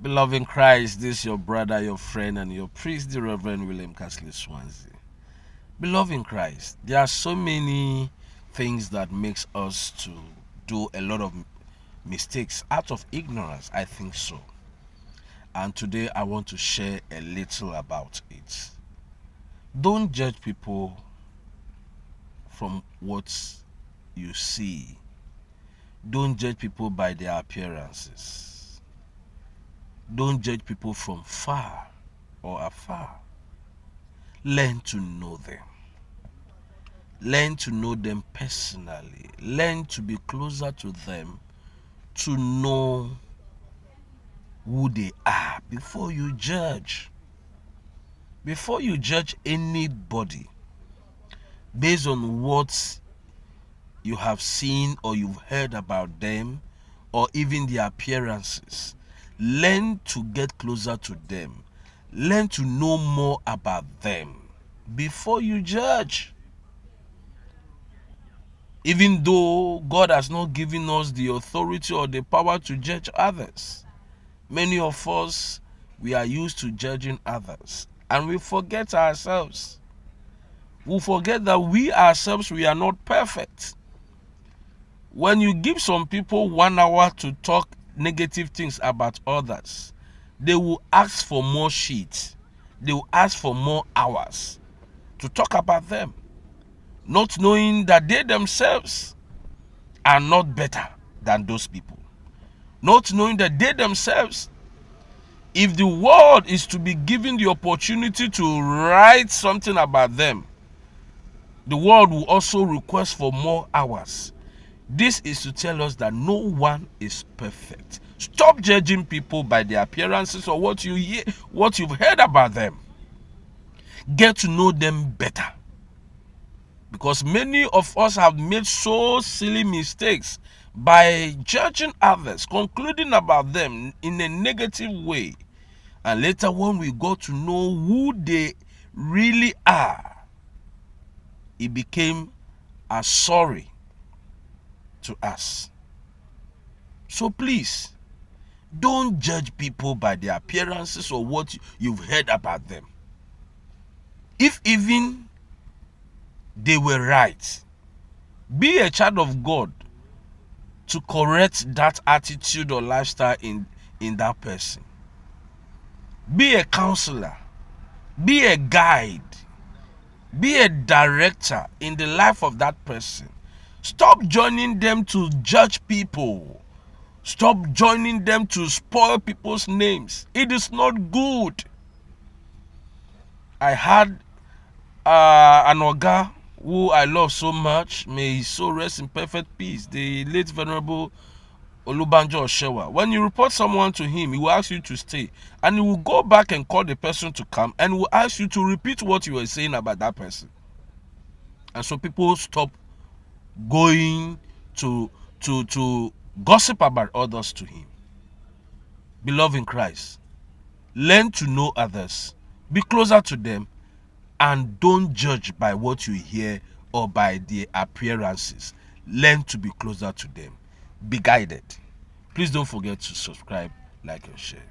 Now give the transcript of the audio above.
Beloved in Christ, this is your brother, your friend, and your priest, the Reverend William Casley Swansea. Beloved in Christ, there are so many things that makes us to do a lot of mistakes out of ignorance. I think so. And today I want to share a little about it. Don't judge people from what you see. Don't judge people by their appearances. Don't judge people from far or afar. Learn to know them. Learn to know them personally. Learn to be closer to them, to know who they are before you judge. Before you judge anybody based on what you have seen or you've heard about them or even their appearances, learn to get closer to them. Learn to know more about them before you judge. Even though God has not given us the authority or the power to judge others, many of us, we are used to judging others and we forget ourselves. We forget that we ourselves, we are not perfect. When you give some people 1 hour to talk negative things about others, they will ask for more sheets. They will ask for more hours to talk about them, not knowing that they themselves are not better than those people. Not knowing that they themselves, if the world is to be given the opportunity to write something about them, the world will also request for more hours. This is to tell us that no one is perfect. Stop judging people by their appearances or what you hear, what you've heard about them. Get to know them better. Because many of us have made so silly mistakes by judging others, concluding about them in a negative way. And later when we got to know who they really are, it became a sorry to us. So please, don't judge people by their appearances or what you've heard about them. If even they were right, be a child of God to correct that attitude or lifestyle in that person. Be a counselor, be a guide, be a director in the life of that person. Stop joining them to judge people. Stop joining them to spoil people's names. It is not good. I had an Oga who I love so much. May his soul rest in perfect peace. The late Venerable Olubanjo Oshewa. When you report someone to him, he will ask you to stay. And he will go back and call the person to come and will ask you to repeat what you were saying about that person. And so people stop going to gossip about others to him. Beloved in Christ, learn to know others, be closer to them, and don't judge by what you hear or by their appearances. Learn to be closer to them. Be guided. Please don't forget to subscribe, like, and share.